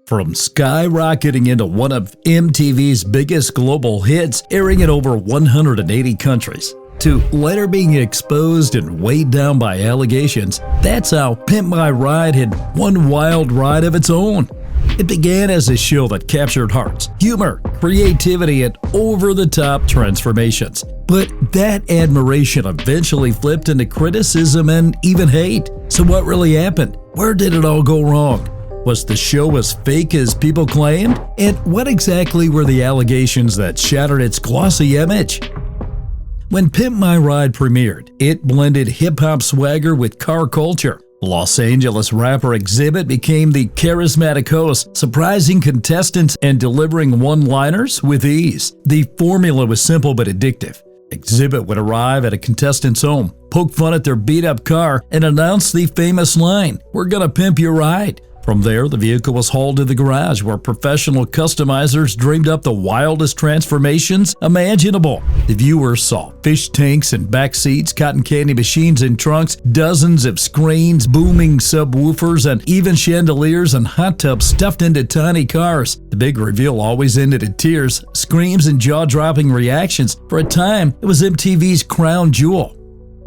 From skyrocketing into one of MTV's biggest global hits, airing in over 180 countries, to later being exposed and weighed down by allegations, that's how Pimp My Ride had one wild ride of its own. It began as a show that captured hearts, humor, creativity, and over-the-top transformations. But that admiration eventually flipped into criticism and even hate. So what really happened? Where did it all go wrong? Was the show as fake as people claimed? And what exactly were the allegations that shattered its glossy image? When Pimp My Ride premiered, it blended hip-hop swagger with car culture. Los Angeles rapper Exhibit became the charismatic host, surprising contestants and delivering one-liners with ease. The formula was simple but addictive. Exhibit would arrive at a contestant's home, poke fun at their beat-up car, and announce the famous line, "We're gonna pimp your ride." From there, the vehicle was hauled to the garage where professional customizers dreamed up the wildest transformations imaginable. The viewers saw fish tanks and back seats, cotton candy machines in trunks, dozens of screens, booming subwoofers, and even chandeliers and hot tubs stuffed into tiny cars. The big reveal always ended in tears, screams, and jaw-dropping reactions. For a time, it was MTV's crown jewel.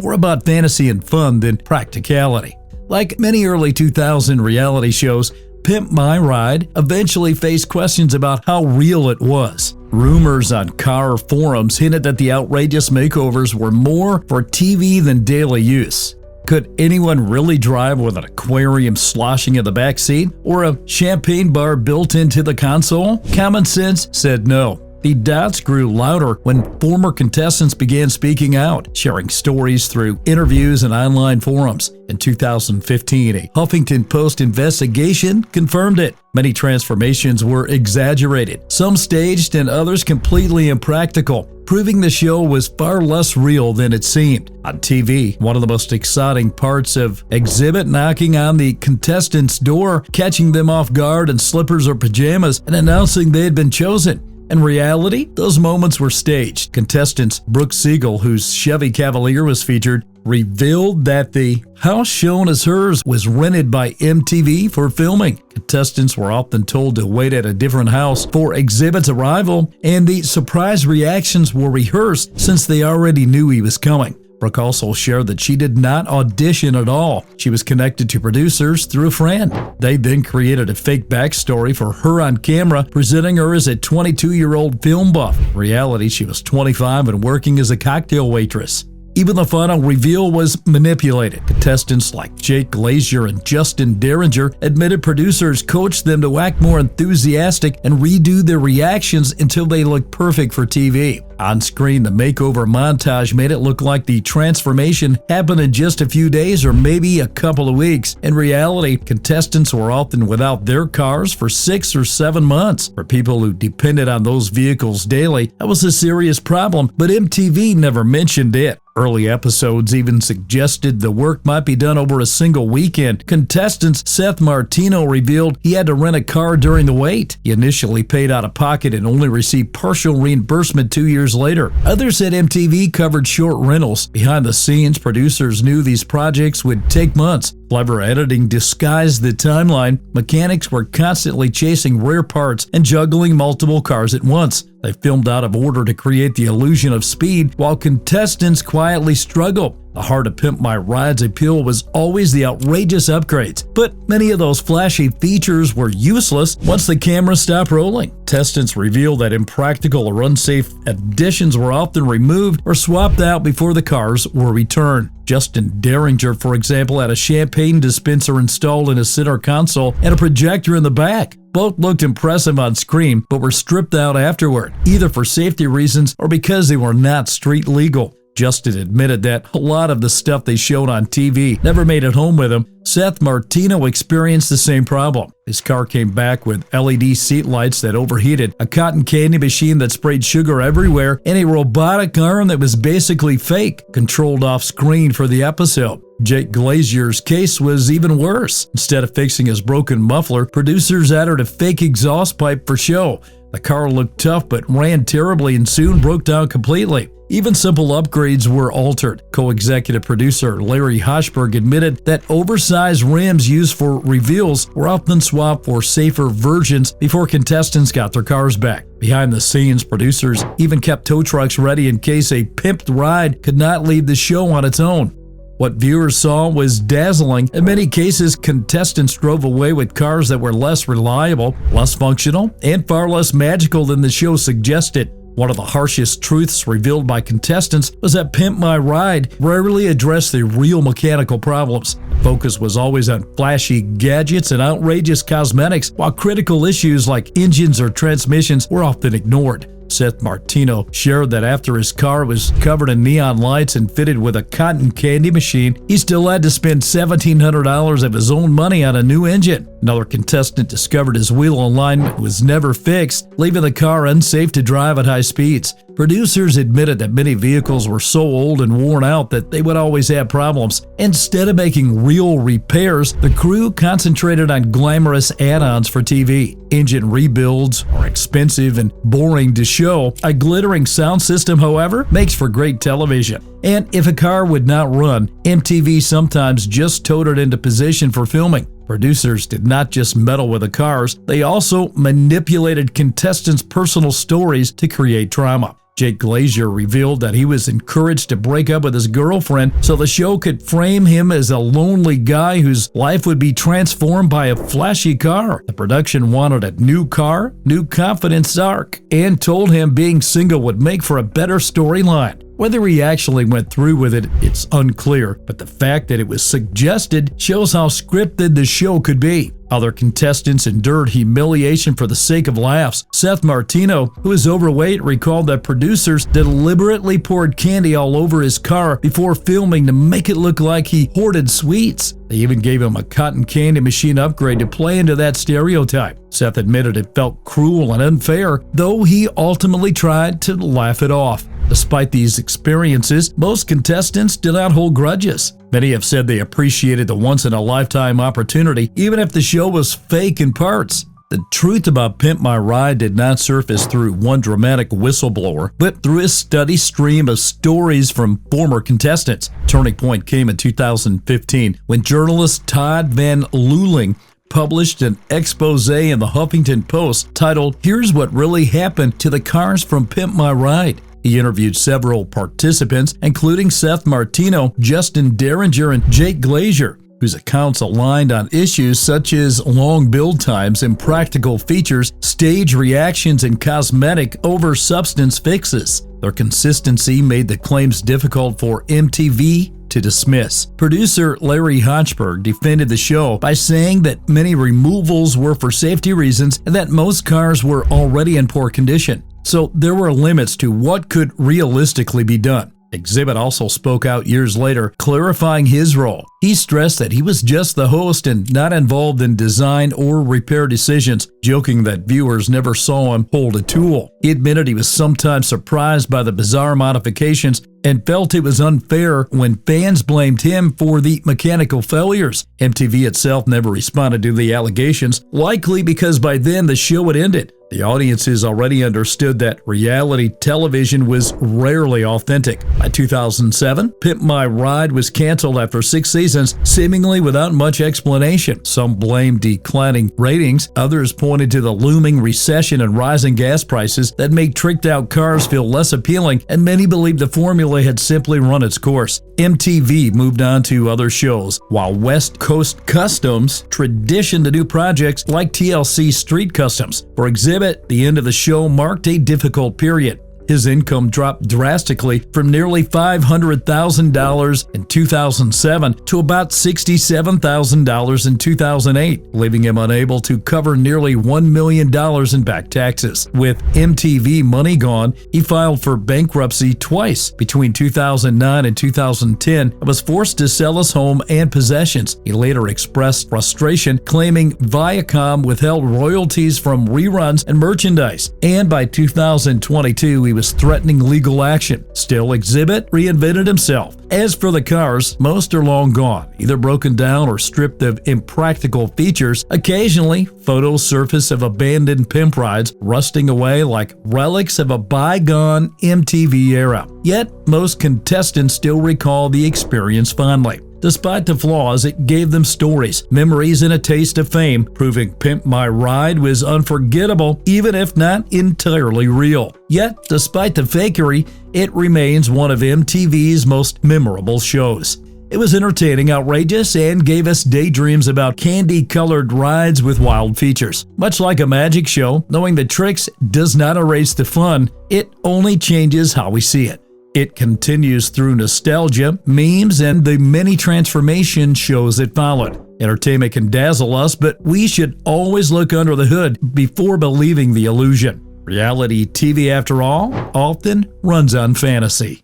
More about fantasy and fun than practicality. Like many early 2000 reality shows, Pimp My Ride eventually faced questions about how real it was. Rumors on car forums hinted that the outrageous makeovers were more for TV than daily use. Could anyone really drive with an aquarium sloshing in the back seat or a champagne bar built into the console? Common sense said no. The doubts grew louder when former contestants began speaking out, sharing stories through interviews and online forums. In 2015, a Huffington Post investigation confirmed it. Many transformations were exaggerated, some staged and others completely impractical, proving the show was far less real than it seemed. On TV, one of the most exciting parts of Exhibit knocking on the contestants' door, catching them off guard in slippers or pajamas, and announcing they had been chosen. In reality, those moments were staged. Contestants Brooke Siegel, whose Chevy Cavalier was featured, revealed that the house shown as hers was rented by MTV for filming. Contestants were often told to wait at a different house for Exhibit's arrival, and the surprise reactions were rehearsed since they already knew he was coming. Brooke also shared that she did not audition at all. She was connected to producers through a friend. They then created a fake backstory for her on camera, presenting her as a 22-year-old film buff. In reality, she was 25 and working as a cocktail waitress. Even the final reveal was manipulated. Contestants like Jake Glazier and Justin Derringer admitted producers coached them to act more enthusiastic and redo their reactions until they looked perfect for TV. On screen, the makeover montage made it look like the transformation happened in just a few days or maybe a couple of weeks. In reality, contestants were often without their cars for 6 or 7 months. For people who depended on those vehicles daily, that was a serious problem, but MTV never mentioned it. Early episodes even suggested the work might be done over a single weekend. Contestant Seth Martino revealed he had to rent a car during the wait. He initially paid out of pocket and only received partial reimbursement 2 years later. Others said MTV covered short rentals. Behind the scenes, producers knew these projects would take months. Clever editing disguised the timeline. Mechanics were constantly chasing rare parts and juggling multiple cars at once. They filmed out of order to create the illusion of speed, while contestants quietly struggled. The heart of Pimp My Ride's appeal was always the outrageous upgrades, but many of those flashy features were useless once the camera stopped rolling. Contestants revealed that impractical or unsafe additions were often removed or swapped out before the cars were returned. Justin Derringer, for example, had a champagne dispenser installed in his center console and a projector in the back. Both looked impressive on screen, but were stripped out afterward, either for safety reasons or because they were not street legal. Justin admitted that a lot of the stuff they showed on TV never made it home with him. Seth Martino experienced the same problem. His car came back with LED seat lights that overheated, a cotton candy machine that sprayed sugar everywhere, and a robotic arm that was basically fake, controlled off screen for the episode. Jake Glazier's case was even worse. Instead of fixing his broken muffler, producers added a fake exhaust pipe for show. The car looked tough but ran terribly and soon broke down completely. Even simple upgrades were altered. Co-executive producer Larry Hochberg admitted that oversized rims used for reveals were often swapped for safer versions before contestants got their cars back. Behind the scenes, producers even kept tow trucks ready in case a pimped ride could not leave the show on its own. What viewers saw was dazzling. In many cases, contestants drove away with cars that were less reliable, less functional, and far less magical than the show suggested. One of the harshest truths revealed by contestants was that Pimp My Ride rarely addressed the real mechanical problems. The focus was always on flashy gadgets and outrageous cosmetics, while critical issues like engines or transmissions were often ignored. Seth Martino shared that after his car was covered in neon lights and fitted with a cotton candy machine, he still had to spend $1,700 of his own money on a new engine. Another contestant discovered his wheel alignment was never fixed, leaving the car unsafe to drive at high speeds. Producers admitted that many vehicles were so old and worn out that they would always have problems. Instead of making real repairs, the crew concentrated on glamorous add-ons for TV. Engine rebuilds are expensive and boring to show. A glittering sound system, however, makes for great television. And if a car would not run, MTV sometimes just towed it into position for filming. Producers did not just meddle with the cars, they also manipulated contestants' personal stories to create drama. Jake Glazier revealed that he was encouraged to break up with his girlfriend so the show could frame him as a lonely guy whose life would be transformed by a flashy car. The production wanted a new car, new confidence arc, and told him being single would make for a better storyline. Whether he actually went through with it, it's unclear, but the fact that it was suggested shows how scripted the show could be. Other contestants endured humiliation for the sake of laughs. Seth Martino, who is overweight, recalled that producers deliberately poured candy all over his car before filming to make it look like he hoarded sweets. They even gave him a cotton candy machine upgrade to play into that stereotype. Seth admitted it felt cruel and unfair, though he ultimately tried to laugh it off. Despite these experiences, most contestants did not hold grudges. Many have said they appreciated the once-in-a-lifetime opportunity, even if the show was fake in parts. The truth about Pimp My Ride did not surface through one dramatic whistleblower, but through a steady stream of stories from former contestants. Turning point came in 2015 when journalist Todd Van Leuling published an expose in the Huffington Post titled, "Here's What Really Happened to the Cars from Pimp My Ride." He interviewed several participants, including Seth Martino, Justin Derringer, and Jake Glazier, whose accounts aligned on issues such as long build times, impractical features, stage reactions, and cosmetic over substance fixes. Their consistency made the claims difficult for MTV to dismiss. Producer Larry Hochberg defended the show by saying that many removals were for safety reasons and that most cars were already in poor condition. So there were limits to what could realistically be done. Exhibit also spoke out years later, clarifying his role. He stressed that he was just the host and not involved in design or repair decisions, joking that viewers never saw him hold a tool. He admitted he was sometimes surprised by the bizarre modifications and felt it was unfair when fans blamed him for the mechanical failures. MTV itself never responded to the allegations, likely because by then the show had ended. The audiences already understood that reality television was rarely authentic. By 2007, Pimp My Ride was canceled after 6 seasons, seemingly without much explanation. Some blamed declining ratings, others pointed to the looming recession and rising gas prices that made tricked-out cars feel less appealing, and many believed the formula had simply run its course. MTV moved on to other shows, while West Coast Customs transitioned to new projects like TLC Street Customs. For Exhibit, the end of the show marked a difficult period. His income dropped drastically from nearly $500,000 in 2007 to about $67,000 in 2008, leaving him unable to cover nearly $1 million in back taxes. With MTV money gone, he filed for bankruptcy twice between 2009 and 2010 and was forced to sell his home and possessions. He later expressed frustration, claiming Viacom withheld royalties from reruns and merchandise. And by 2022, he he was threatening legal action. Still, Exhibit reinvented himself. As for the cars, most are long gone, either broken down or stripped of impractical features. Occasionally, photos surface of abandoned pimp rides, rusting away like relics of a bygone MTV era. Yet, most contestants still recall the experience fondly. Despite the flaws, it gave them stories, memories, and a taste of fame, proving Pimp My Ride was unforgettable, even if not entirely real. Yet, despite the fakery, it remains one of MTV's most memorable shows. It was entertaining, outrageous, and gave us daydreams about candy-colored rides with wild features. Much like a magic show, knowing the tricks does not erase the fun, it only changes how we see it. It continues through nostalgia, memes, and the many transformation shows that followed. Entertainment can dazzle us, but we should always look under the hood before believing the illusion. Reality TV, after all, often runs on fantasy.